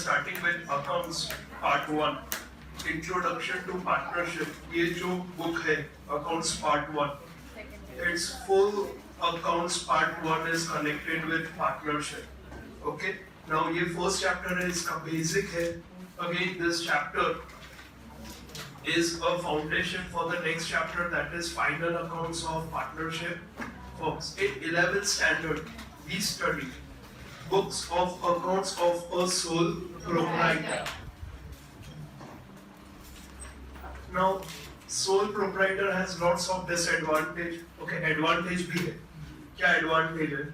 starting with accounts part 1, introduction to partnership. ये जो book है accounts part 1, its full accounts part 1 is connected with partnership. Okay, now ये first chapter है, इसका basic है. Again this chapter is a foundation for the next chapter, that is final accounts of partnership firms. In 11th standard we study books of accounts of a sole proprietor. Now sole proprietor has lots of disadvantage. Okay, advantage भी है. क्या advantage है?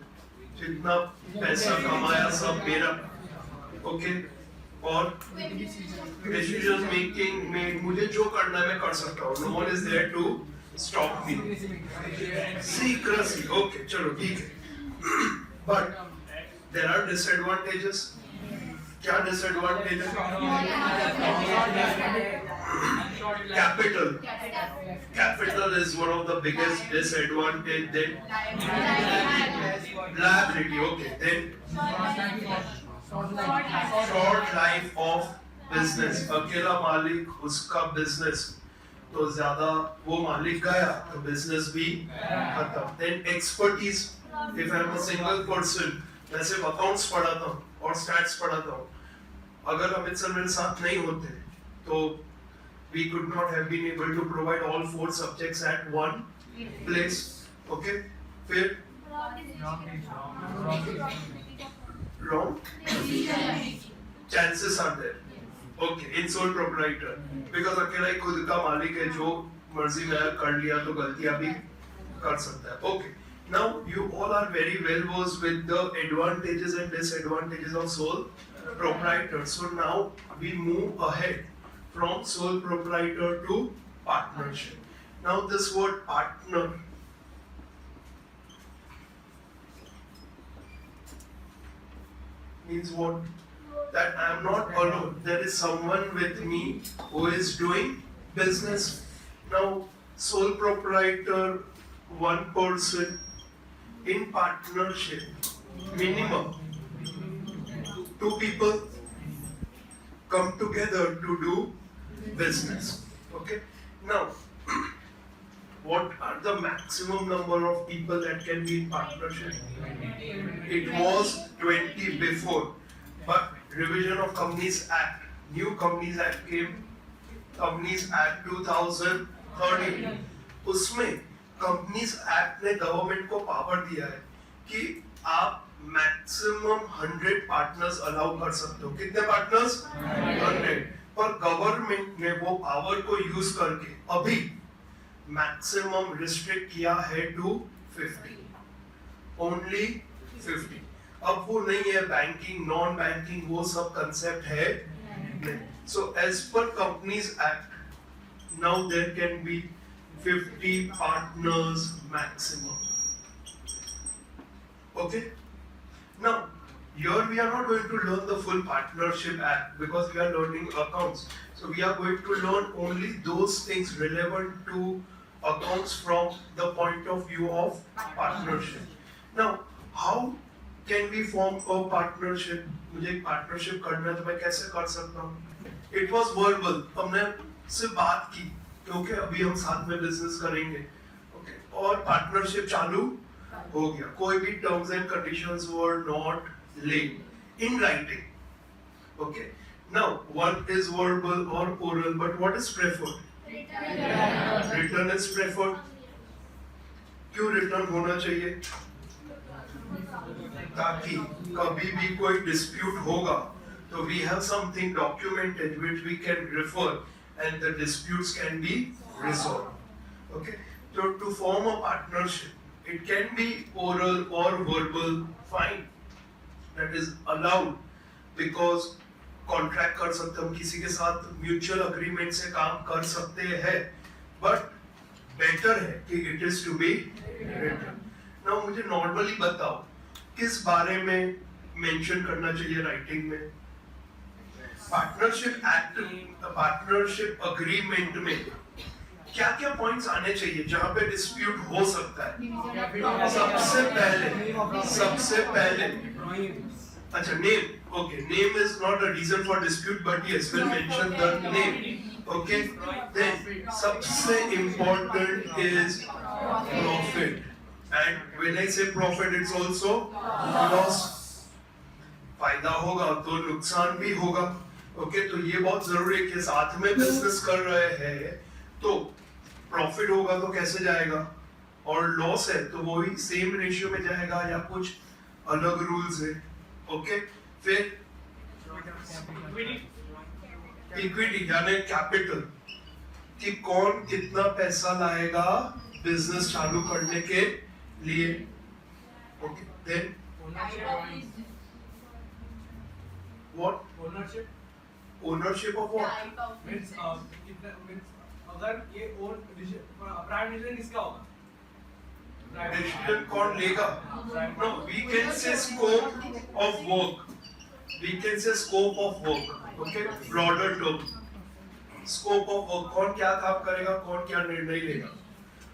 जितना पैसा कमाया सब मेरा. Okay, और डिसीजन मेकिंग में मुझे जो करना है मैं कर सकता हूँ. No one is there to stop me. Secrecy. Okay, चलो ठीक है. But there are disadvantages. क्या disadvantages? Capital. Capital is one of the biggest disadvantage. Then liability. Okay. Then short life of business. अकेला मालिक उसका business तो ज़्यादा वो मालिक गया तो business भी खत्म. Then expertise. If I am a single person, मैं सिर्फ accounts पढ़ाता हूँ और stats पढ़ाता हूँ. अगर अमित सर मेरे साथ नहीं होते तो we could not have been able to provide all 4 subjects at one place. Okay? फिर wrong chances are there. Okay, in sole proprietor because अकेला ही खुद का मालिक है, जो मर्जी में कर लिया तो गलतियां भी कर सकता है. Okay, now you all are very well versed with the advantages and disadvantages of sole proprietor. So now we move ahead from sole proprietor to partnership. Now this word partner means what? That I am not alone. There is someone with me who is doing business. Now, sole proprietor, one person in partnership, minimum 2 people come together to do business. Okay. Now, what are the maximum number of people that can be in partnership? It was 20 before, but revision of Companies Act, new Companies Act came, Companies Act 2013. उसमें Companies Act ने government को power दिया है कि आप maximum 100 partners allow कर सकते हो. कितने पार्टनर्स? 100. पर गवर्नमेंट ने वो पावर को यूज करके अभी मैक्सिमम रिस्ट्रिक्ट किया है टू 50. ओनली 50. अब वो नहीं है बैंकिंग नॉन बैंकिंग वो सब कंसेप्ट है नहीं. So as per companies act now there can be 50 partners maximum. Okay. Now here we are not going to learn the full partnership act because we are learning accounts. So we are going to learn only those things relevant to accounts from the point of view of partnership. Now, how can we form a partnership? मुझे एक partnership करना है तो मैं कैसे कर सकता हूँ? It was verbal. हमने सिर्फ बात की क्योंकि अभी हम साथ में business करेंगे. Okay. और partnership चालू हो गया. कोई भी terms and conditions were not laid in writing. Okay. Now, one is verbal or oral, but what is preferred? Written is preferred. क्यों written होना चाहिए? ताकि कभी भी कोई dispute होगा तो we have something documented which we can refer and the disputes can be resolved. Okay. So to form a partnership, it can be oral or verbal. Fine. That is allowed because contract कर सकते हम किसी के साथ mutual agreement से काम कर सकते हैं, बट बेटर है कि it is to be written. Now मुझे नॉर्मली बताओ किस बारे में मेंशन करना चाहिए राइटिंग में? पार्टनरशिप एक्ट, पार्टनर्शिप अग्रीमेंट में क्या क्या पॉइंट्स आने चाहिए जहां पे डिस्प्यूट हो सकता है? सबसे पहले अच्छा name. Okay, name is not a reason for dispute, but yes, we'll mention the name. Okay, then सबसे important is profit, and when I say profit, it's also loss. फायदा होगा तो नुकसान भी होगा. Okay, तो ये बहुत जरूरी है कि साथ में बिजनेस कर रहे हैं तो प्रॉफिट होगा तो कैसे जाएगा, और लॉस है तो वो ही सेम रेशियो में जाएगा या कुछ अलग रूल्स है. ओके, फिर इक्विटी यानी कैपिटल, कि कौन कितना पैसा लाएगा बिजनेस चालू करने के लिए. Okay, then what ownership of what means अगर ये ओन प्राइवेट डिसीजन किसका होगा, डिसीजन कौन लेगा. No, we can say scope of work, we can say scope of work. Okay, broader term, scope of work, कौन क्या काम करेगा, कौन क्या निर्णय लेगा.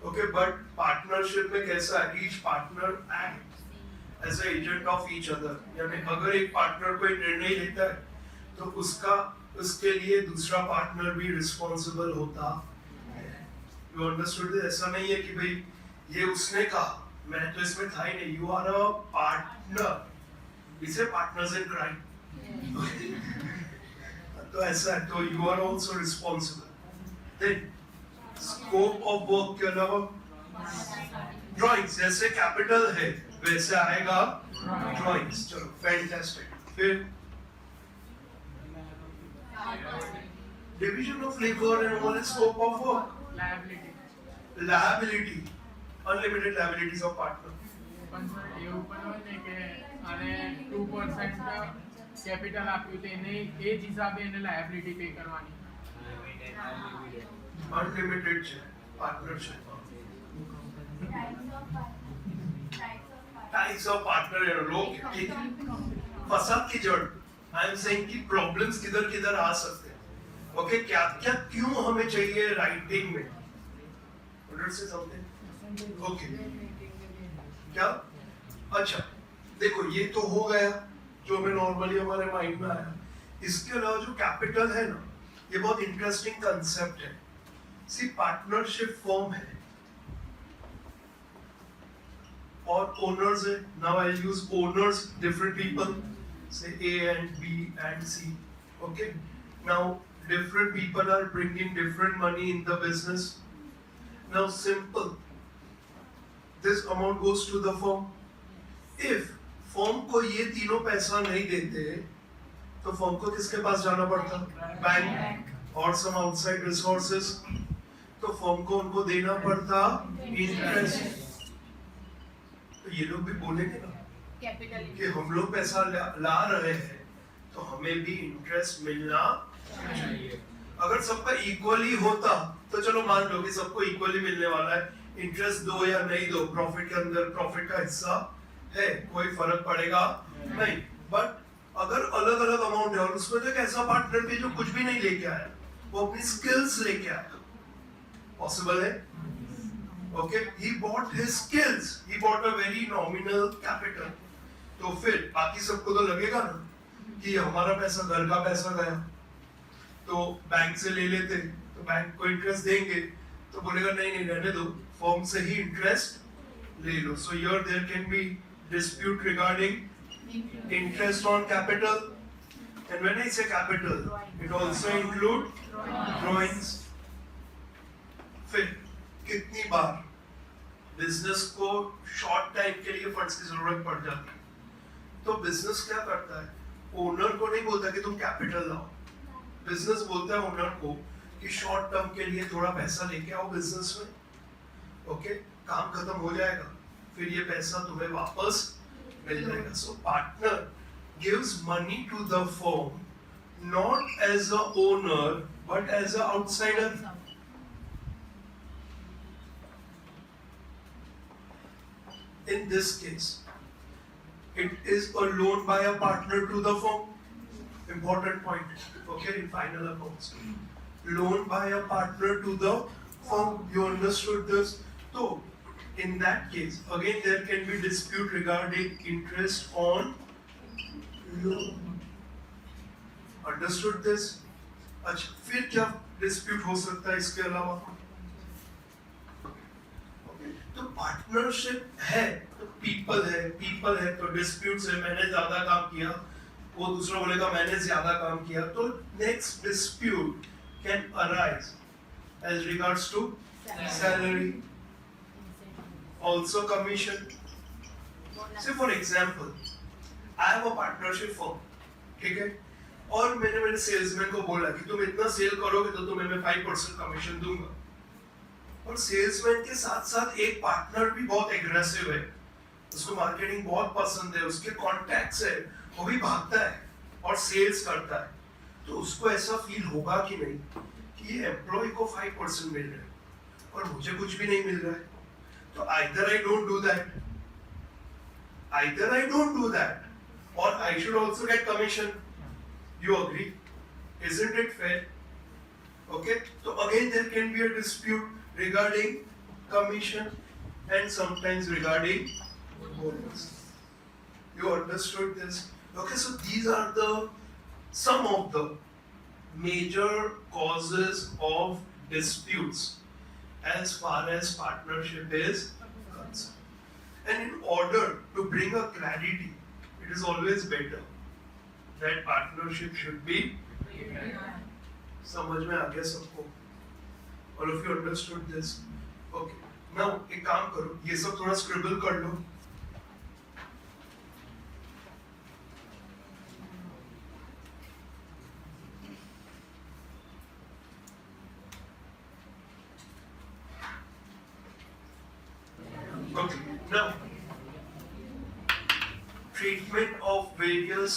ओके, बट पार्टनरशिप में कैसा है, each partner act as a agent of each other. यानी अगर एक पार्टनर कोई निर्णय लेता है तो उसके लिए दूसरा पार्टनर भी रिस्पॉन्सिबल होता है. You understood. ऐसा नहीं है कि भाई ये उसने कहा, मैं तो इसमें था ही नहीं. यू आर अ पार्टनर, इसे पार्टनर्स इन क्राइम. तो ऐसा है, तो you are also responsible. Then scope of work के अलावा ड्राइंग्स, जैसे कैपिटल है वैसे आएगा ड्राइंग्स. चलो, फैंटास्टिक. फिर division of labour and owner scope of work. Liability, unlimited liabilities of partner. પણ સર એવું પણ હોય ને કે આને 2% કેપિટલ આપ્યું તો એને એ જ હિસાબે એને લાયબિલિટી પે કરવાની. अनलिमिटेड છે पार्टनरशिप. टाइप्स ऑफ पार्टनर है लोग की फसाद की जड़. आई एम सेइंग कि प्रॉब्लम्स किधर किधर आ सकते हैं. ओके, क्या क्या क्यों हमें चाहिए राइटिंग में. से समथिंग. ओके, क्या, अच्छा देखो ये तो हो गया जो हमें नॉर्मली हमारे माइंड में आया. इसके अलावा जो कैपिटल है ना, ये बहुत इंटरेस्टिंग कंसेप्ट है. सी, पार्टनरशिप फॉर्म है और ओनर्स है. Now I use owners, different people, say A and B and C. Okay, now different people are bringing different money in the business. Now simple, this amount goes to the firm. If firm को ये तीनों पैसा नहीं देते तो firm को किसके पास जाना पड़ता, बैंक और some outside resources. तो firm को उनको देना पड़ता interest. तो ये लोग भी बोलेंगे ना कि हम लोग पैसा ला रहे हैं तो हमें भी इंटरेस्ट मिलना चाहिए. अगर सबका इक्वली होता तो चलो मान लो कि सबको इक्वली मिलने वाला है, इंटरेस्ट दो या नहीं दो, प्रॉफिट के अंदर प्रॉफिट का हिस्सा है, कोई फर्क पड़ेगा नहीं. बट अगर अलग अलग अमाउंट है और उसमें तो एक ऐसा पार्टनर भी जो कुछ भी नहीं लेके आया, वो अपनी स्किल्स लेके आया, पॉसिबल है. Okay, he bought his skills, he bought a very nominal capital. तो फिर बाकी सबको तो लगेगा ना कि हमारा पैसा, घर का पैसा गया, तो बैंक से ले लेते तो बैंक को इंटरेस्ट देंगे, तो बोलेगा नहीं नहीं रहने दो, फर्म से ही इंटरेस्ट ले लो. So here there can be dispute regarding interest on capital. And when I say capital, it also include drawings. फिर कितनी बार बिजनेस को शॉर्ट टाइम के लिए फंड्स की जरूरत पड़ जाती है, तो बिजनेस क्या करता है, ओनर को नहीं बोलता कि तुम कैपिटल लाओ. बिजनेस बोलता है ओनर को कि शॉर्ट टर्म के लिए थोड़ा पैसा लेके आओ बिजनेस में. ओके, काम खत्म हो जाएगा, फिर ये पैसा तुम्हें वापस मिल जाएगा. So partner gives money to the firm not as a owner but as a outsider. In this case, it is a loan by a partner to the firm. Important point. Okay, in final accounts, loan by a partner to the firm. You understood this? So, in that case, again there can be dispute regarding interest on loan. Understood this? अच्छा, फिर क्या dispute हो सकता है इसके अलावा? तो partnership है तो पीपल है तो डिस्प्यूट्स है, मैंने ज्यादा काम किया, वो दूसरा बोलेगा मैंने ज्यादा काम किया, तो next dispute can arise as regards to salary, also commission. Say for example, I have a partnership firm, ठीक है, और मैंने मेरे सेल्समैन को बोला कि तुम इतना सेल करोगे तो तुम्हें मैं 5% कमीशन दूंगा, और सेल्समैन के साथ साथ एक पार्टनर भी बहुत एग्रेसिव है, उसको मार्केटिंग बहुत पसंद है, उसके कॉन्टैक्ट्स है, वो भी भागता है और सेल्स करता है, तो उसको ऐसा फील होगा कि नहीं कि ये एम्प्लॉय को 5% मिल रहा है और मुझे कुछ भी नहीं मिल रहा है, तो either I don't do that or I should also get commission. You agree? Isn't it fair? Okay, so again there can be a dispute regarding commission and sometimes regarding bonus. You understood this? Okay, so these are some of the major causes of disputes as far as partnership is concerned. And in order to bring a clarity, it is always better that partnership should be समझ में आ गया सबको? All of you understood this? Okay. Now एक काम करो, ये सब थोड़ा scribble कर लो. Okay. Now, treatment of various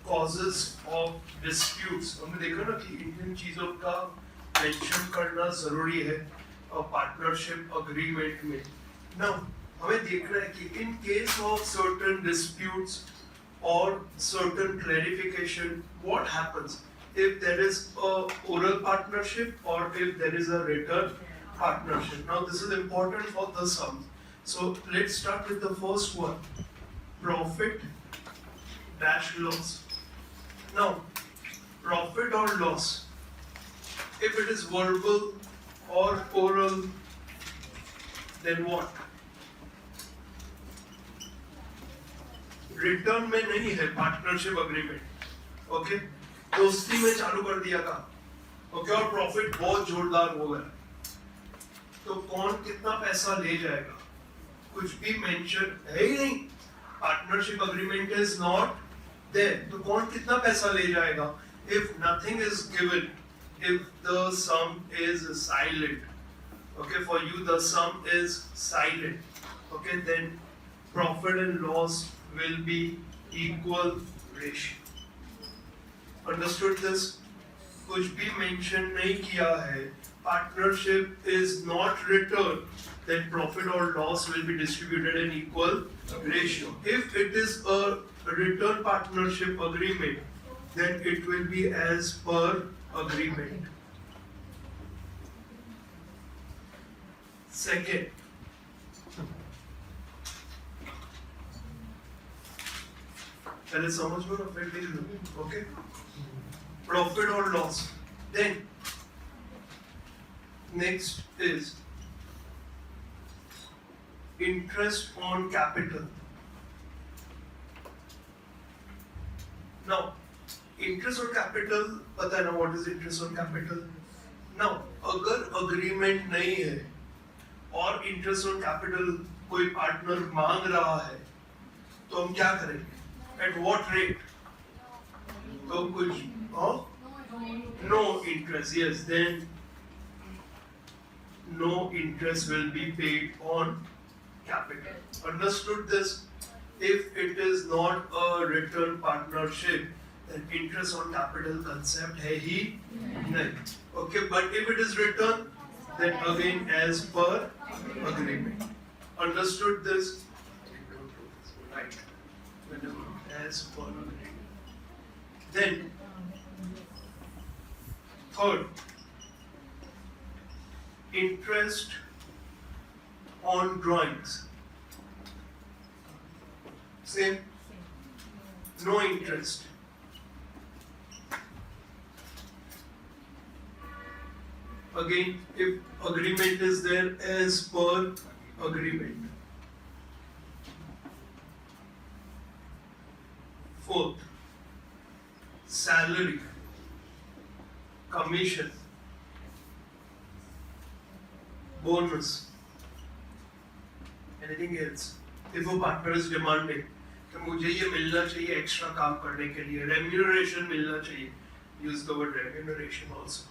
causes of disputes. हमने देखा ना कि इन चीजों का मेंशन करना जरूरी है पार्टनरशिप अग्रीमेंट में. Now, हमें देखना है कि in case of certain disputes or certain clarification, what happens if there is a oral partnership or if there is a written partnership. Now, this is important for the sums. So let's start with the first one, profit dash loss. Now, profit or loss, if it is verbal or oral, then what? Return में नहीं है partnership agreement, okay, दोस्ती में चालू कर दिया काम, okay, और प्रॉफिट बहुत जोरदार हो गया, तो कौन कितना पैसा ले जाएगा कुछ भी मेंशन है ही नहीं, partnership agreement is not there, तो कौन कितना पैसा ले जाएगा? If nothing is given, if the sum is silent, okay, for you the sum is silent, okay, then profit and loss will be equal ratio. Understood this? कुछ भी mention नहीं किया है, partnership is not written, then profit or loss will be distributed in equal ratio. If it is a written partnership agreement, then it will be as per agreement. Second, पहले समझ लो ना, फिर लिख लो, okay? Profit or loss. Then next is interest on capital. Now, interest on capital, पता है ना what is interest on capital? Now, अगर agreement नहीं है और इंटरेस्ट ऑन कैपिटल कोई पार्टनर मांग रहा है, तो हम क्या करेंगे? At what rate? तो कुछ no interest, yes, then no interest will be paid on capital. Understood this? If it is not a written partnership, then interest on capital concept है ही नहीं, okay, but if it is written, then again as per agreement. Understood this? Right. As per agreement. Then third, interest on drawings. Same. No interest. again, if agreement is there, as per agreement. Fourth, salary, commission, bonus, anything else. If a partner is demanding कि मुझे ये मिलना चाहिए extra काम करने के लिए, remuneration मिलना चाहिए, use the word remuneration also.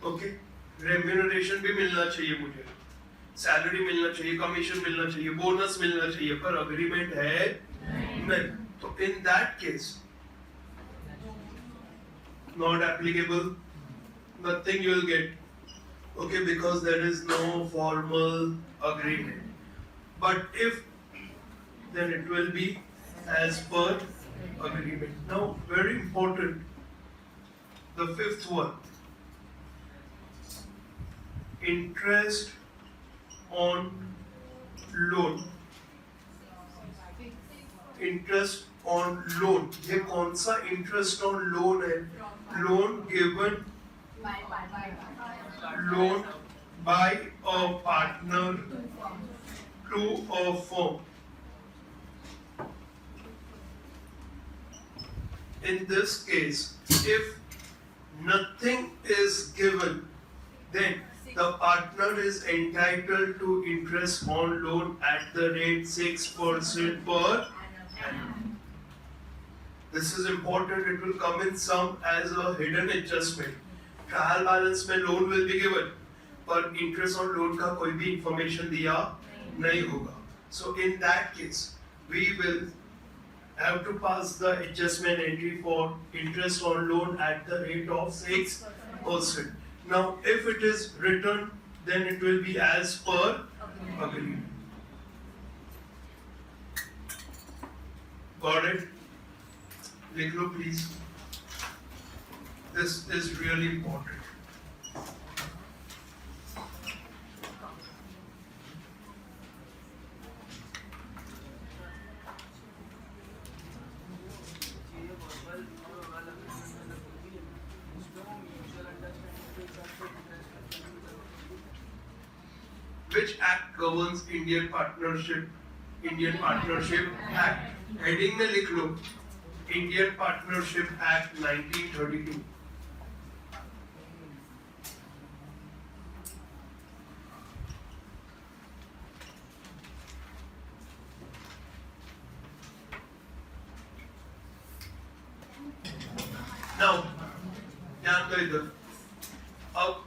Okay, remuneration भी मिलना चाहिए मुझे, सैलरी मिलना चाहिए, कमीशन मिलना चाहिए, बोनस मिलना चाहिए, पर अग्रीमेंट है नहीं. तो in that case, not applicable, nothing you will get. Okay, because there is no formal agreement. But if, then it will be as per agreement. Now, very important, the fifth one, interest on loan. Interest on loan. ये कौन सा interest on loan है? Loan given, loan by a partner to a firm. In this case, if nothing is given, then the partner is entitled to interest on loan at the rate 6% per annum. This is important. It will come in sum as a hidden adjustment. Trial balance में loan will be given, पर interest on loan का कोई भी information दिया नहीं होगा. So in that case, we will have to pass the adjustment entry for interest on loan at the rate of 6%. Now, if it is written, then it will be as per agreement. Got it? लिख लो please. This is really important. Which act governs Indian Partnership Act? Heading में लिख लो Indian Partnership Act 1932. Now, ध्यान दो इधर. अब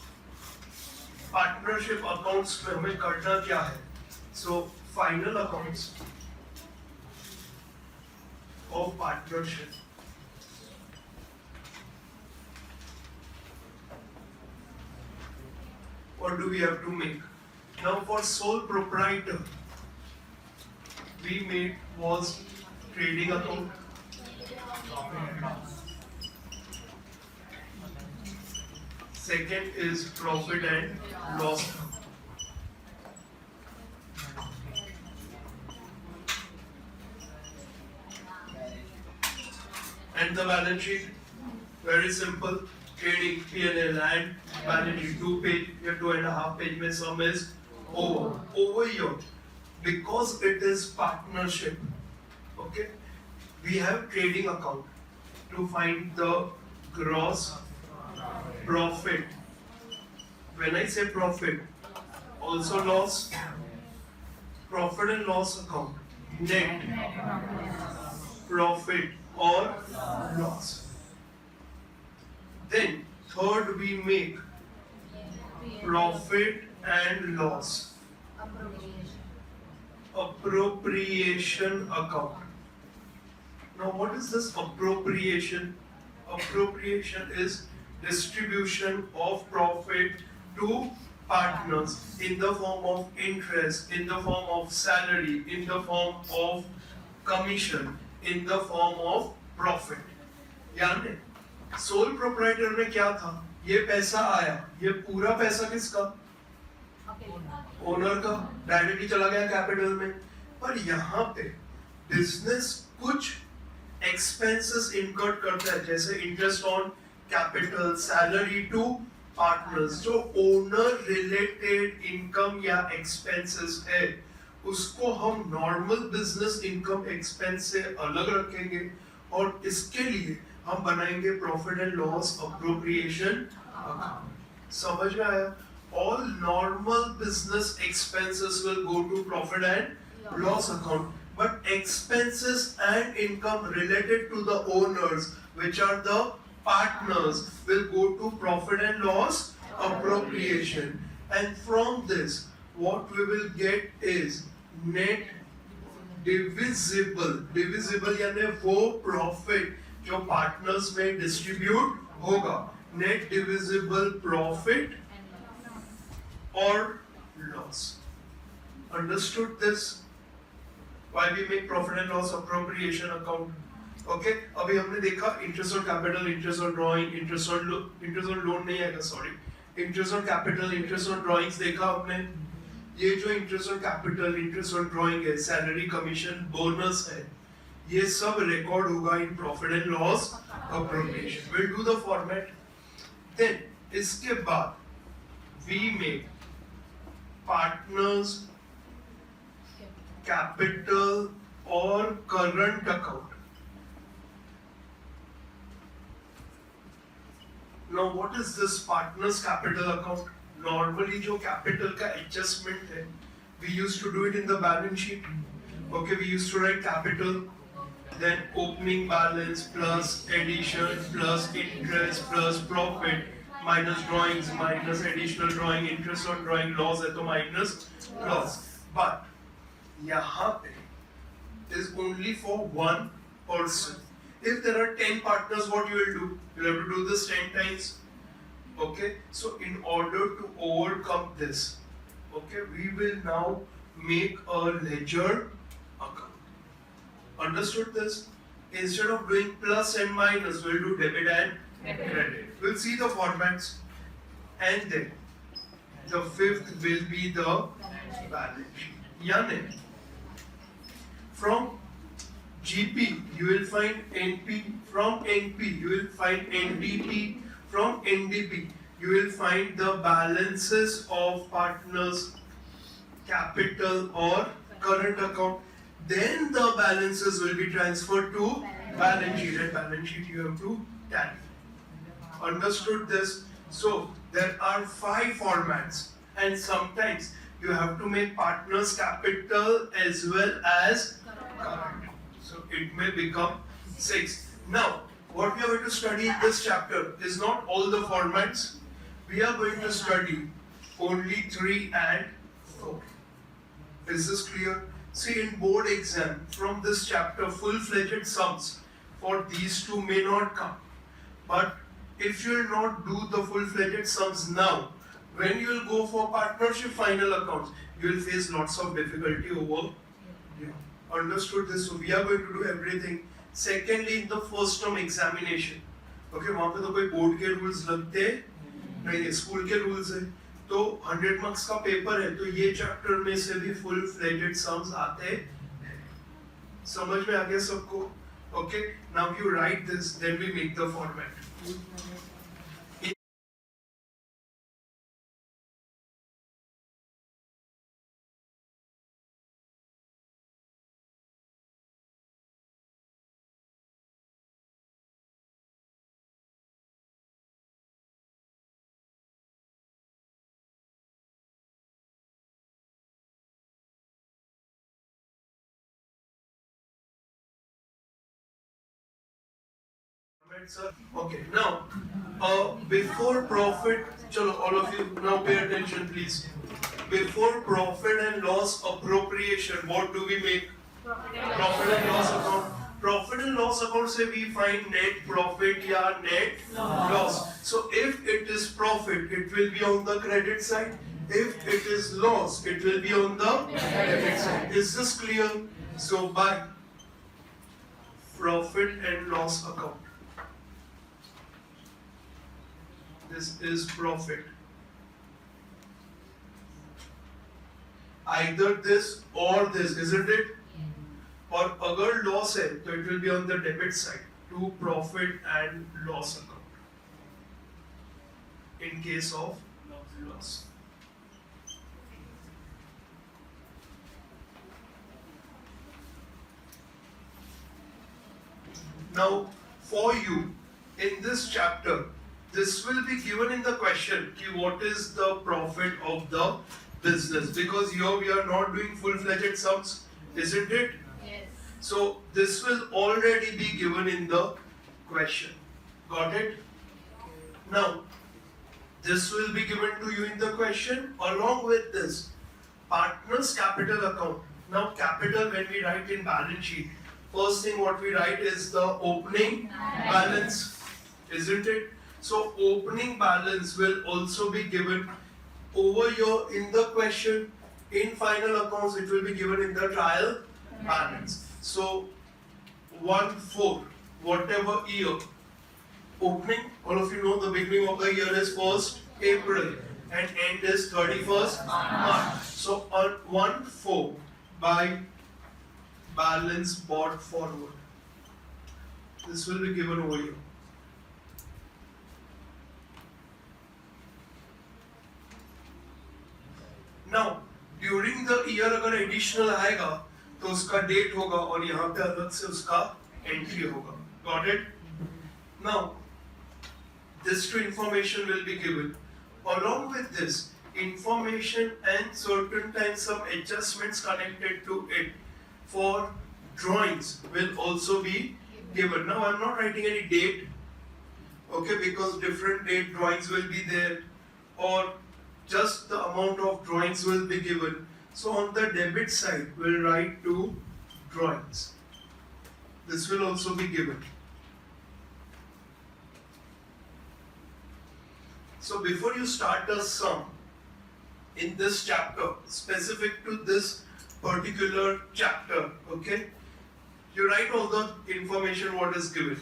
partnership accounts में हमें करना क्या है? So final accounts of partnership. What do we have to make? Now for sole proprietor, we made was trading account. Second is profit and loss account. And the balance sheet, very simple, trading P&L and balance sheet, 2 page, या 2.5 page में sum is over. Over here, because it is partnership, okay, we have trading account to find the gross profit. When I say profit, also loss, profit and loss account, net profit or loss. Then third we make profit and loss, appropriation account. Now what is this appropriation? Appropriation is distribution of profit to partners in the form of interest, in the form of salary, in the form of commission, in the form of profit. यानी sole proprietor में क्या था? ये पैसा आया, ये पूरा पैसा किसका? ओनर का, डायरेक्टली चला गया कैपिटल में. पर यहाँ पे बिजनेस कुछ एक्सपेंसेस इनकर्ड करता है, जैसे interest on capital, salary to partners, जो ओनर रिलेटेड इनकम या एक्सपेंसेस है उसको हम नॉर्मल बिजनेस इनकम एक्सपेंस से अलग रखेंगे और इसके लिए हम बनाएंगे profit and loss appropriation account. समझ में आया? All normal business expenses will go to profit and loss account, but expenses and income related to the owners, which are the partners, will go to profit and loss appropriation. And from this, what we will get is net divisible. Divisible यानी वो profit जो partners में distribute होगा. Net divisible profit or loss. Understood this? Why we make profit and loss appropriation account? Okay? अभी हमने देखा interest on capital, interest on drawing, interest on loan नहीं आएगा, sorry. Interest on capital, interest on drawings देखा आपने. ये जो interest on capital, interest on drawing है, salary, commission, bonus है, ये सब record होगा in profit and loss appropriation. We'll do the format. Then इसके बाद we make partners, capital or current account. Now what is this partners capital account? Normally जो capital का adjustment है, we used to do it in the balance sheet. Okay, we used to write capital, then opening balance plus addition plus interest plus profit, minus drawings, minus additional drawing, interest on drawing, loss है तो minus plus. But यहाँ पे is only for one person. If there are 10 partners, what you will do? You have to do this 10 times. Okay. So in order to overcome this, okay, we will now make a ledger account. Understood this? Instead of doing plus and minus, we'll do debit and credit. We'll see the formats, and then the fifth will be the balance sheet. Yani, from GP you will find NP, from NP you will find NDP, from NDP you will find the balances of partners, capital or current account. Then the balances will be transferred to balance sheet, and balance sheet you have to tally. Understood this? So there are 5 formats, and sometimes you have to make partners capital as well as current. So it may become 6. Now what we are going to study in this chapter is not all the formats. We are going to study only 3 and 4. Is this clear? See, in board exam from this chapter full-fledged sums for these 2 may not come, but if you will not do the full-fledged sums now, when you will go for partnership final accounts, you will face lots of difficulty over here. Understood this? So we are going to do everything. Secondly, in the first term examination, okay, वहाँ पे तो कोई board के rules लगते नहीं है, school के rules है, तो 100 marks का पेपर है, तो ये चैप्टर में से भी full-fledged sums आते हैं. समझ में आ गया सबको? Okay, now you write this, then we make the format. Sir. Okay, now before profit, chalo, all of you now pay attention please. Before profit and loss appropriation, what do we make? Profit and loss account. Profit and loss account say we find net profit या net loss. So if it is profit, it will be on the credit side. If it is loss, it will be on the debit side. Is this clear? So by profit and loss account, this is profit. Either this or this, isn't it? और अगर loss है तो it will be on the debit side to profit and loss account in case of loss. Now, for you, in this chapter, this will be given in the question, ki what is the profit of the business? Because here we are not doing full-fledged sums, isn't it? Yes. So, this will already be given in the question. Got it? Now, this will be given to you in the question along with this partners capital account. Now, capital when we write in balance sheet, first thing what we write is the opening balance, isn't it? So opening balance will also be given over here in the question. In final accounts it will be given in the trial balance. So 1/4 whatever year opening, all of you know the beginning of the year is 1st April and end is 31st March. So on 1/4 by balance brought forward. This will be given over here. Now, during the year अगर additional आएगा तो उसका date होगा और यहाँ पे अलग से उसका entry होगा. Got it? Now, this two information will be given. Along with this information and certain times some adjustments connected to it for drawings will also be given. Now I'm not writing any date, okay, because different date drawings will be there, or just the amount of drawings will be given. So on the debit side we'll write to drawings. This will also be given. So before you start a sum in this chapter, specific to this particular chapter, okay, you write all the information what is given.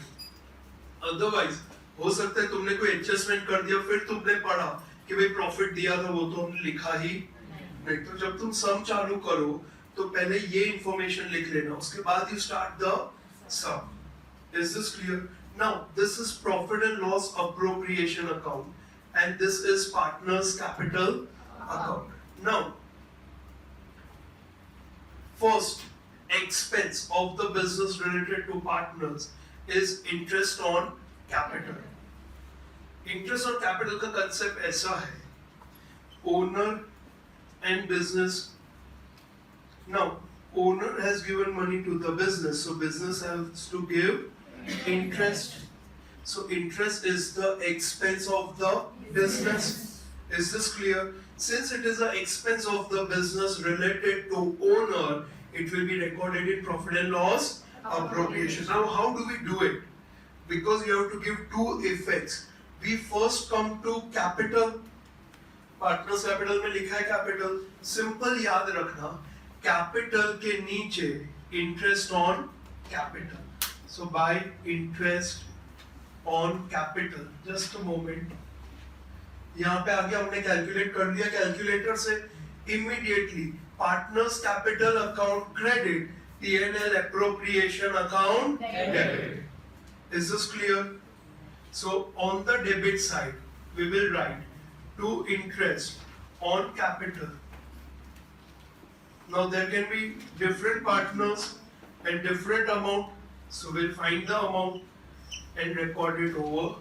Otherwise हो सकता है तुमने कोई adjustment कर दिया फिर तुमने पढ़ा कि भाई प्रॉफिट दिया था वो तो हमने लिखा ही नहीं. तो जब तुम सम चालू करो तो पहले ये इंफॉर्मेशन लिख लेना, उसके बाद you start the sum. Is this clear? Now this is profit and loss appropriation account and this is partners capital account. Now first expense of the business related to partners is interest on capital. Interest on capital का concept ऐसा है, owner and business. Now, owner has given money to the business, so business has to give interest. So interest is the expense of the business. Is this clear? Since it is an expense of the business related to owner, it will be recorded in profit and loss appropriation. Now, how do we do it? Because you have to give two effects. We first come to capital. Partners capital में लिखा है capital. Simple याद रखना. Capital के नीचे interest on capital. So by interest on capital. Just a moment. यहाँ पे आगे हमने कैलकुलेट कर लिया कैलकुलेटर से. Immediately partners capital account credit, P&L appropriation account debit. Is this clear? So on the debit side we will write to interest on capital. Now there can be different partners and different amount, so we'll find the amount and record it over.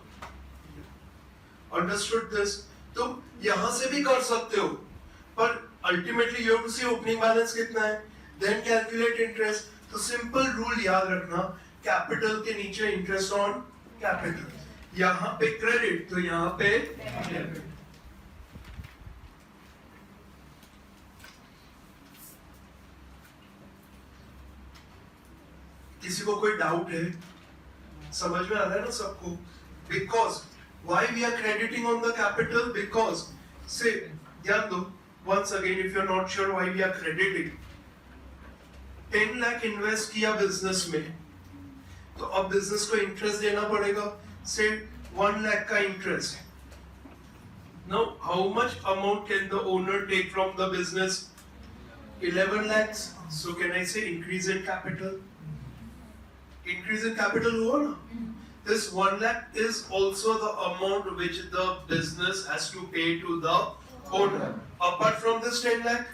Understood this? तुम यहाँ से भी कर सकते हो, पर ultimately you have to see opening balance कितना है, then calculate interest. तो simple rule याद रखना, capital के नीचे interest on capital. यहाँ पे credit तो यहाँ पे debit. किसी को कोई डाउट है? समझ में आ रहा है ना सबको? Because why we are crediting on the capital? Because say ध्यान दो once again if you are not sure why we are crediting, 10 lakh invest किया बिजनेस में तो अब बिजनेस को इंटरेस्ट देना पड़ेगा. से 1 lakh का interest. Now how much amount can the owner take from the business? 11 lakhs. So can I say increase in capital? Increase in capital हुआ ना? This 1 lakh is also the amount which the business has to pay to the owner. Apart from this 10 lakh,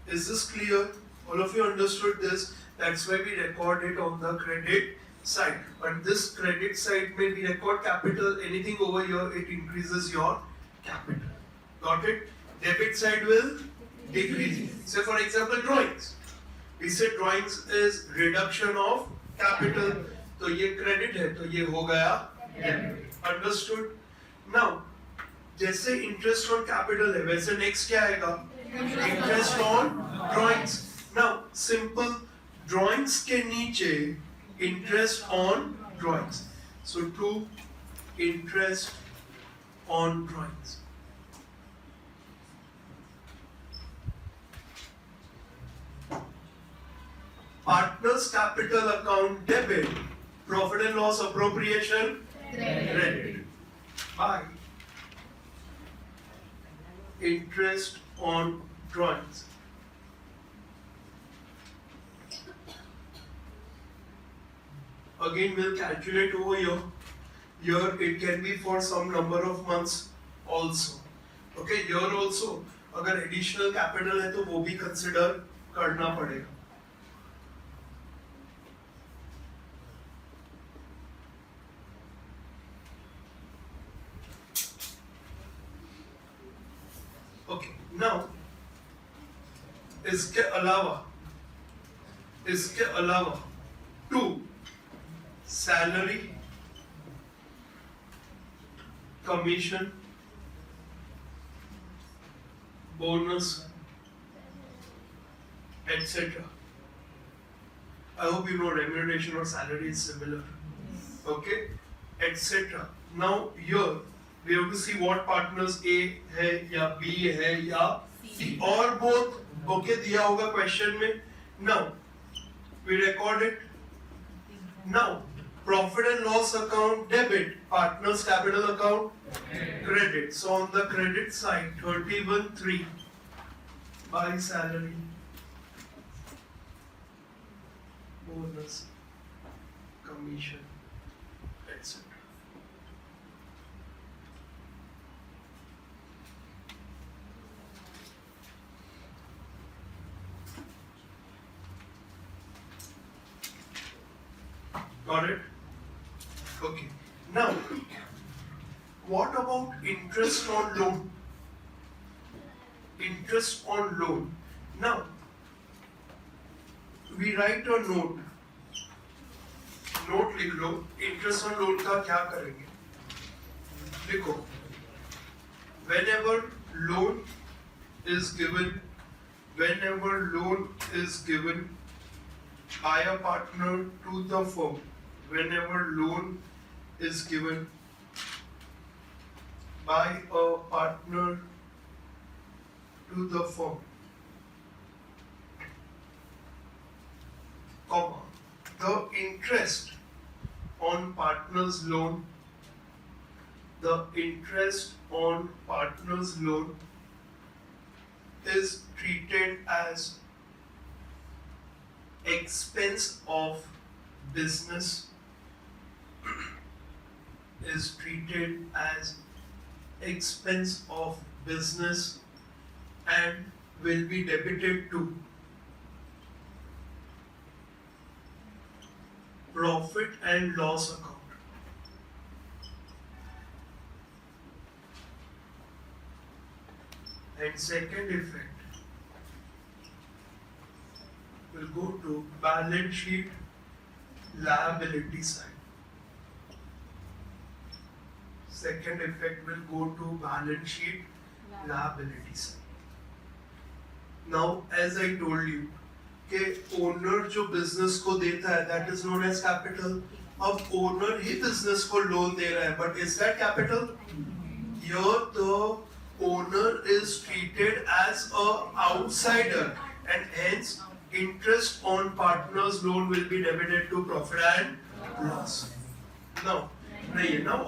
is this clear? All of you understood this. That's why we record it on the credit side. But this credit side may we record capital, anything over here, it increases your capital. Got it? Debit side will decrease. Say for example, drawings. We said drawings is reduction of capital. तो ये credit है, तो ये हो गया debit. Understood? Now, जैसे interest on capital है, वैसे next क्या आएगा? Interest on drawings. Now, simple drawings के नीचे interest on drawings. So, to interest on drawings. Partners capital account debit, profit and loss appropriation credit. By interest on drawings. Again, we'll calculate over here. Here it can be for some number of months also. Okay, here also, अगर additional capital है तो वो भी consider करना पड़ेगा. Okay, now इसके अलावा to salary, commission, bonus, etc. I hope you know remuneration or salary is similar. Okay, etc. Now here we have to see what partners A है या B है या C or both. Okay, दिया होगा question में. Now we record it. Now profit and loss account debit, partners capital account credit. So on the credit side 31,3 by salary, bonus, commission, etc. Got it? Okay. Now, what about interest on loan? Interest on loan. Now, we write a note. Note लिख लो. Interest on loan का क्या करेंगे? देखो, whenever loan is given by a partner to the firm, whenever loan is given by a partner to the firm, comma, the interest on partner's loan, the interest on partner's loan is treated as expense of business, is treated as expense of business and will be debited to profit and loss account. And second effect will go to balance sheet liability side. Second effect will go to balance sheet liability side. Now, as I told you, कि owner जो business को देता है that is known as capital. अब owner ही business को loan दे रहा है, but is that capital? Here the owner is treated as a outsider and hence interest on partner's loan will be debited to profit and loss. Now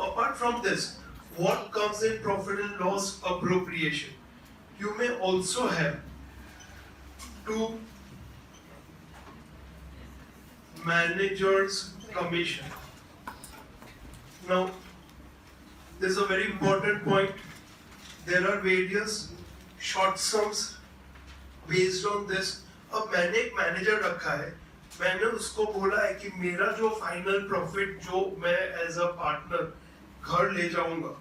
apart from this, what comes in profit and loss appropriation? You may also have to manager's commission. Now, there's a very important point. There are various short sums based on this. अब मैंने एक manager रखा है, मैंने उसको बोला है कि मेरा जो फाइनल प्रॉफिट जो मैं एज अ पार्टनर घर ले जाऊंगा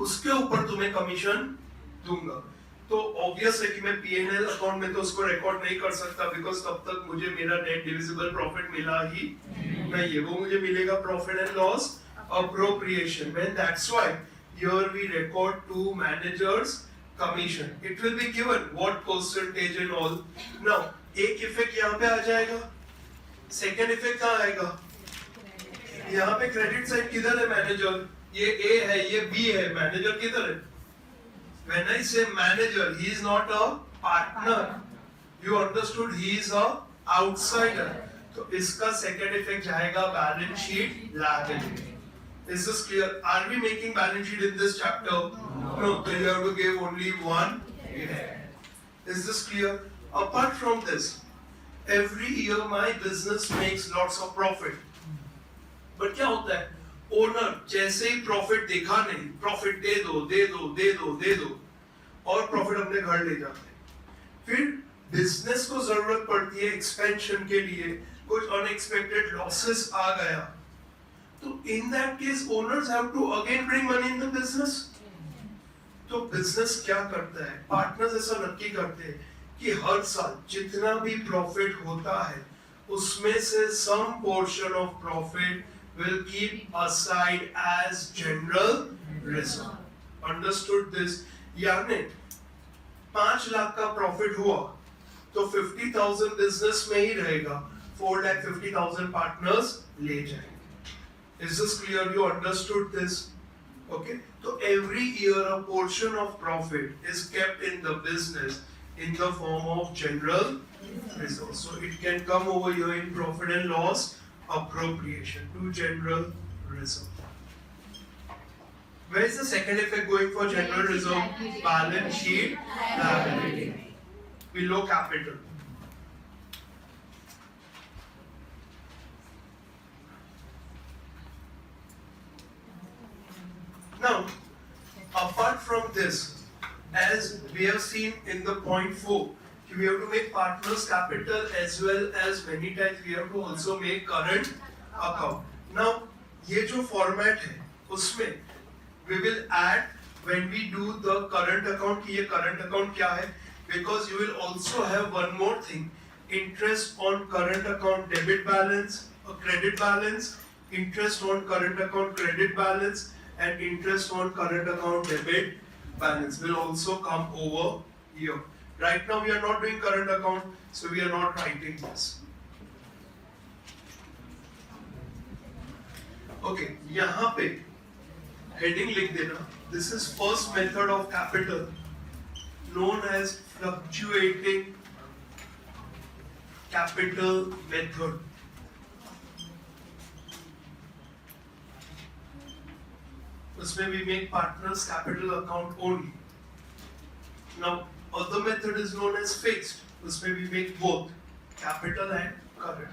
उसके ऊपर तुम्हें कमीशन दूंगा. तो ऑब्वियस है कि मैं P&L अकाउंट में तो उसको रिकॉर्ड नहीं कर सकता बिकॉज तब तक मुझे मेरा नेट डिविजिबल प्रॉफिट मिला ही नहीं है. वो मुझे मिलेगा profit and loss appropriation. When that's why here we record to managers commission. It will be given what percentage and all. Now एक इफेक्ट यहाँ पे आ जाएगा. सेकेंड इफेक्ट कहाँ आएगा? यहाँ पे क्रेडिट साइड किधर है मैनेजर? ये A है, ये B है, मैनेजर किधर है? When I say manager, he is not a partner. You understood? He is a outsider. तो इसका सेकेंड इफेक्ट जाएगा balance sheet liability. Is this clear? Are we making balance sheet in this chapter? No. So you have to give only one effect. Is this clear? Apart from this, every year my business makes lots of profit. But क्या होता है? Owner जैसे ही profit देखा नहीं, profit दे दो, दे दो, दे दो, दे दो, और profit अपने घर ले जाते हैं. फिर business को जरूरत पड़ती है expansion के लिए, कुछ unexpected losses आ गया. तो in that case owners have to again bring money in the business. तो business क्या करता है? Partners ऐसा नक्की करते हैं कि हर साल जितना भी profit होता है उसमें से some portion of profit will keep aside as general reserve. Understood this? यानी 5 लाख का profit हुआ तो 50,000 business में ही रहेगा, 4,50,000 partners ले जाएंगे. Is this clear? You understood this? Okay. So every year a portion of profit is kept in the business in the form of general reserve. So it can come over here in profit and loss appropriation to general reserve. Where is the second effect going for general reserve? Balance sheet liability. Below capital. Now, apart from this, as we have seen in the point 4, we have to make partners capital as well as many times we have to also make current account. Now, ये जो format है, उसमें we will add when we do the current account कि ये current account क्या है? Because you will also have one more thing, interest on current account debit balance, or credit balance, interest on current account credit balance, and interest on current account debit balance will also come over here. Right now we are not doing current account, so we are not writing this. Okay, यहाँ पे heading लिख देना. This is first method of capital known as fluctuating capital method. उसमें we make partners capital account only. Now other method is known as fixed. उसमें we make both capital and current.